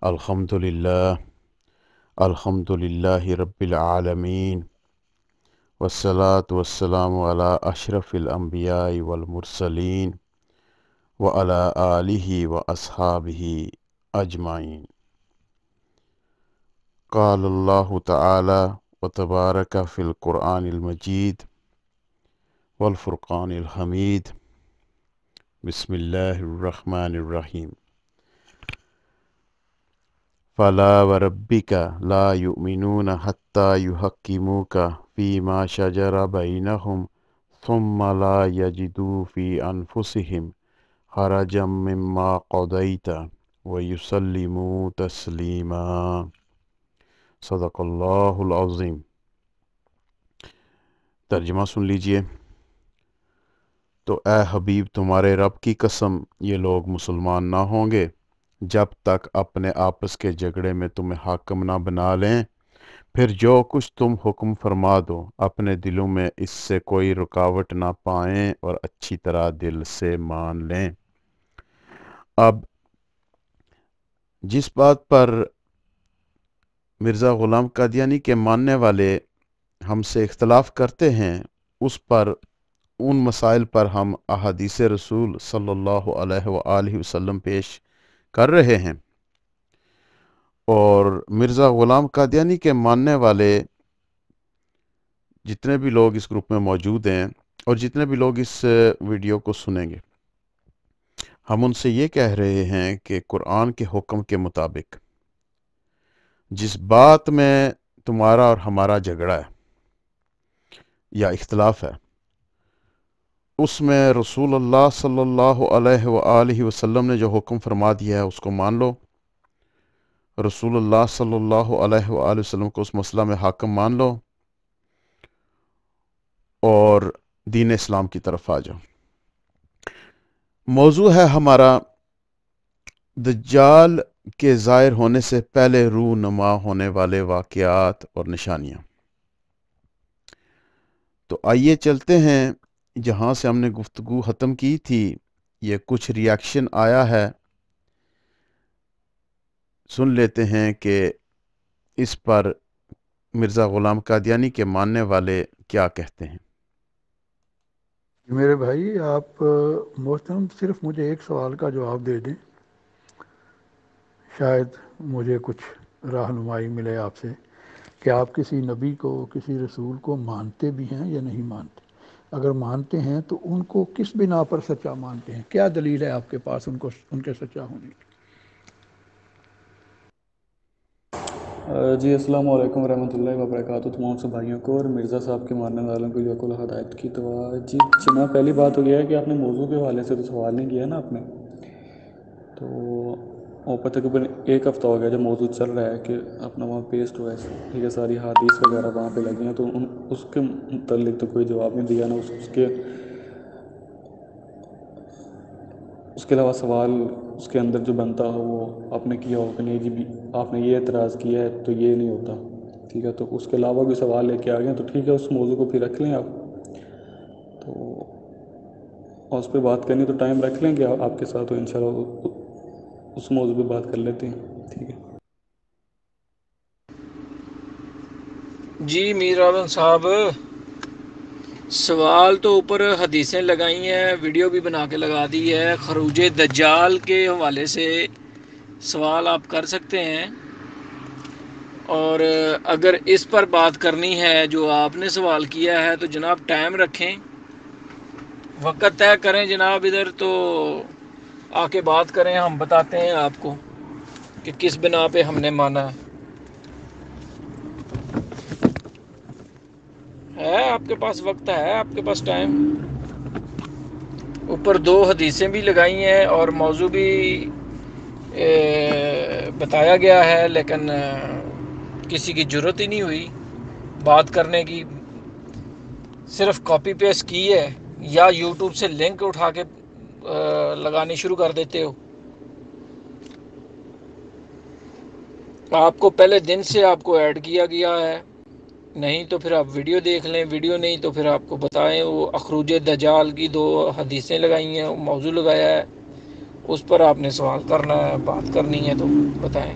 الحمدللہ رب العالمین والصلاة والسلام علی اشرف الانبیاء والمرسلین وعلی آلہ واصحابہ اجمعین۔ قال اللہ تعالی وتبارک فی القرآن المجید والفرقان الحمید۔ بسم اللہ الرحمن الرحیم۔ فلا وربک لا یؤمنون حتی یحکموک فیما شجر بینہم ثم لا یجدوا فی انفسہم حرجا مما قضیت ویسلموا تسلیما۔ صدق اللہ العظیم۔ ترجمہ سن لیجئے۔ تو اے حبیب، تمہارے رب کی قسم، یہ لوگ مسلمان نہ ہوں گے جب تک اپنے آپس کے جھگڑے میں تمہیں حاکم نہ بنا لیں، پھر جو کچھ تم حکم فرما دو اپنے دلوں میں اس سے کوئی رکاوٹ نہ پائیں اور اچھی طرح دل سے مان لیں۔ اب جس بات پر مرزا غلام قادیانی کے ماننے والے ہم سے اختلاف کرتے ہیں، اس پر ان مسائل پر ہم احادیث رسول صلی اللہ علیہ وآلہ وسلم پیش کر رہے ہیں، اور مرزا غلام قادیانی کے ماننے والے جتنے بھی لوگ اس گروپ میں موجود ہیں اور جتنے بھی لوگ اس ویڈیو کو سنیں گے، ہم ان سے یہ کہہ رہے ہیں کہ قرآن کے حکم کے مطابق جس بات میں تمہارا اور ہمارا جھگڑا ہے یا اختلاف ہے، اس میں رسول اللہ صلی اللہ علیہ وآلہ وسلم نے جو حکم فرما دیا ہے اس کو مان لو، رسول اللہ صلی اللہ علیہ وآلہ وسلم کو اس مسئلہ میں حاکم مان لو اور دین اسلام کی طرف آ جاؤ۔ موضوع ہے ہمارا دجال کے ظاہر ہونے سے پہلے رونما ہونے والے واقعات اور نشانیاں۔ تو آئیے چلتے ہیں جہاں سے ہم نے گفتگو ختم کی تھی۔ یہ کچھ ریاکشن آیا ہے، سن لیتے ہیں کہ اس پر مرزا غلام قادیانی کے ماننے والے کیا کہتے ہیں۔ میرے بھائی، آپ محترم صرف مجھے ایک سوال کا جواب دے دیں، شاید مجھے کچھ رہنمائی ملے آپ سے، کہ آپ کسی نبی کو، کسی رسول کو مانتے بھی ہیں یا نہیں مانتے؟ اگر مانتے ہیں تو ان کو کس بنا پر سچا مانتے ہیں؟ کیا دلیل ہے آپ کے پاس ان کے سچا ہونے کی؟ جی السلام علیکم ورحمۃ اللہ وبرکاتہ تمام سے بھائیوں کو اور مرزا صاحب کے ماننے والوں کو جو کل ہدایت کی۔ تو جی جناب، پہلی بات ہو گیا ہے کہ آپ نے موضوع کے حوالے سے تو سوال نہیں کیا نا آپ نے، تو اوپر تقریباً ایک ہفتہ ہو گیا جب موضوع چل رہا ہے کہ اپنا وہاں پیسٹ ہوا ہے، ٹھیک ہے، ساری حدیث وغیرہ وہاں پہ لگی ہیں، تو اس کے متعلق تو کوئی جواب نہیں دیا نا، اس کے علاوہ سوال اس کے اندر جو بنتا ہو وہ آپ نے کیا ہو کہ نہیں جی آپ نے یہ اعتراض کیا ہے تو یہ نہیں ہوتا، ٹھیک ہے، تو اس کے علاوہ بھی سوال لے کے آ گئے تو ٹھیک ہے، اس موضوع کو پھر رکھ لیں آپ، تو اور اس پہ بات کرنی تو ٹائم رکھ لیں گے آپ کے ساتھ، تو انشاءاللہ اس موضوع پہ بات کر لیتے ہیں، ٹھیک ہے۔ جی میر اعظم صاحب، سوال تو اوپر حدیثیں لگائی ہیں، ویڈیو بھی بنا کے لگا دی ہے، خروج دجال کے حوالے سے سوال آپ کر سکتے ہیں، اور اگر اس پر بات کرنی ہے جو آپ نے سوال کیا ہے تو جناب ٹائم رکھیں، وقت طے کریں جناب، ادھر تو آ کے بات کریں، ہم بتاتے ہیں آپ کو کہ کس بنا پہ ہم نے مانا ہے۔ آپ کے پاس وقت ہے، آپ کے پاس ٹائم۔ اوپر 2 حدیثیں بھی لگائی ہیں اور موضوع بھی بتایا گیا ہے، لیکن کسی کی جرت ہی نہیں ہوئی بات کرنے کی، صرف کاپی پیسٹ کی ہے یا یوٹیوب سے لنک اٹھا کے لگانی شروع کر دیتے ہو۔ آپ کو پہلے دن سے آپ کو ایڈ کیا گیا ہے، نہیں تو پھر آپ ویڈیو دیکھ لیں، ویڈیو نہیں تو پھر آپ کو بتائیں، وہ اخروج دجال کی 2 حدیثیں لگائی ہیں، موضوع لگایا ہے، اس پر آپ نے سوال کرنا ہے، بات کرنی ہے تو بتائیں۔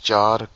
4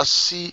80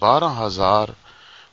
12,000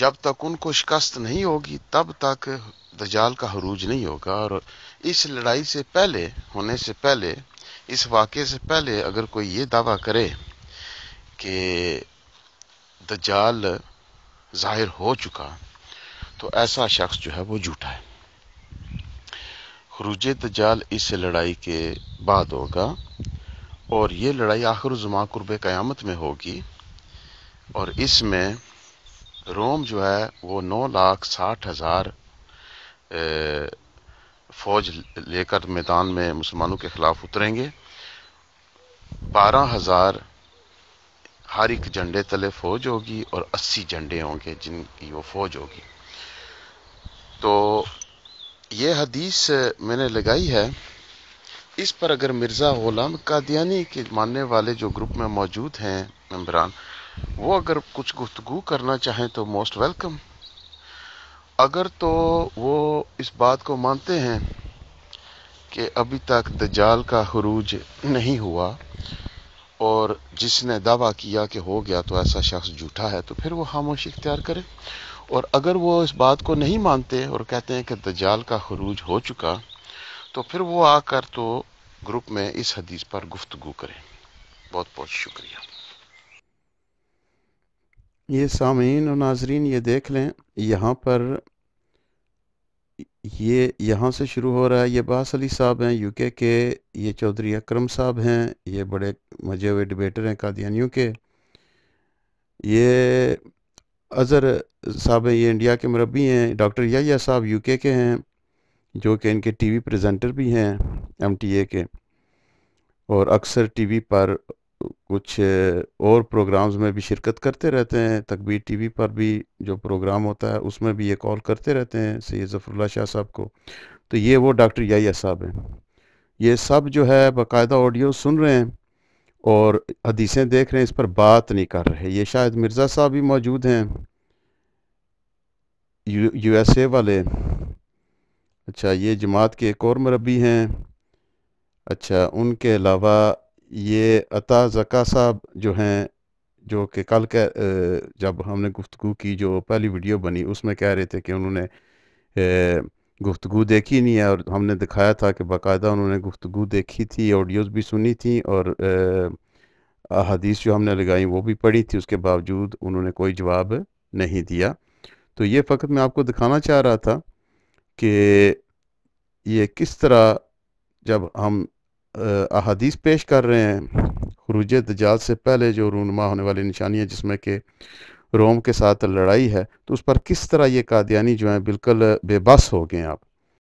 جب تک ان کو شکست نہیں ہوگی تب تک دجال کا عروج نہیں ہوگا. اور اس لڑائی سے پہلے ہونے سے پہلے، اس واقعے سے پہلے اگر کوئی یہ دعویٰ کرے کہ دجال ظاہر ہو چکا تو ایسا شخص جو ہے وہ جھوٹا ہے. خروج دجال اس لڑائی کے بعد ہوگا، اور یہ لڑائی آخر الزماں قرب قیامت میں ہوگی، اور اس میں روم جو ہے وہ 9,60,000 فوج لے کر میدان میں مسلمانوں کے خلاف اتریں گے. 12,000 ہر ایک جھنڈے تلے فوج ہوگی، اور 80 جھنڈے ہوں گے جن کی وہ فوج ہوگی. تو یہ حدیث میں نے لگائی ہے. اس پر اگر مرزا غلام قادیانی کے ماننے والے جو گروپ میں موجود ہیں ممبران، وہ اگر کچھ گفتگو کرنا چاہیں تو موسٹ ویلکم. اگر تو وہ اس بات کو مانتے ہیں کہ ابھی تک دجال کا خروج نہیں ہوا، اور جس نے دعویٰ کیا کہ ہو گیا تو ایسا شخص جھوٹا ہے، تو پھر وہ خاموشی اختیار کرے. اور اگر وہ اس بات کو نہیں مانتے اور کہتے ہیں کہ دجال کا خروج ہو چکا، تو پھر وہ آ کر تو گروپ میں اس حدیث پر گفتگو کریں. بہت بہت شکریہ. یہ سامعین و ناظرین یہ دیکھ لیں، یہاں پر یہ یہاں سے شروع ہو رہا ہے. یہ باس علی صاحب ہیں یو کے کے، یہ چودھری اکرم صاحب ہیں، یہ بڑے مجے ہوئے ڈیبیٹر ہیں قادیانیوں کے. یہ اظہر صاحب ہیں، یہ انڈیا کے مربی ہیں. ڈاکٹر یحییٰ صاحب یو کے ہیں، جو کہ ان کے ٹی وی پریزنٹر بھی ہیں ایم ٹی اے کے، اور اکثر ٹی وی پر کچھ اور پروگرامز میں بھی شرکت کرتے رہتے ہیں. تکبیر ٹی وی پر بھی جو پروگرام ہوتا ہے اس میں بھی یہ کال کرتے رہتے ہیں سید ظفر اللہ شاہ صاحب کو. تو یہ وہ ڈاکٹر یحییٰ صاحب ہیں. یہ سب جو ہے باقاعدہ آڈیو سن رہے ہیں اور حدیثیں دیکھ رہے ہیں، اس پر بات نہیں کر رہے. یہ شاید مرزا صاحب بھی موجود ہیں یو ایس اے والے. اچھا، یہ جماعت کے ایک اور مربی ہیں. اچھا، ان کے علاوہ یہ عطا زکا صاحب جو ہیں، جو کہ کل کے جب ہم نے گفتگو کی، جو پہلی ویڈیو بنی، اس میں کہہ رہے تھے کہ انہوں نے گفتگو دیکھی نہیں ہے، اور ہم نے دکھایا تھا کہ باقاعدہ انہوں نے گفتگو دیکھی تھی، آڈیوز بھی سنی تھی، اور احادیث جو ہم نے لگائی وہ بھی پڑھی تھی. اس کے باوجود انہوں نے کوئی جواب نہیں دیا. تو یہ فقط میں آپ کو دکھانا چاہ رہا تھا کہ یہ کس طرح جب ہم احادیث پیش کر رہے ہیں خروج دجال سے پہلے جو رونما ہونے والی نشانیاں، جس میں کہ روم کے ساتھ لڑائی ہے، تو اس پر کس طرح یہ قادیانی جو ہیں بالکل بے بس ہو گئے ہیں. آپ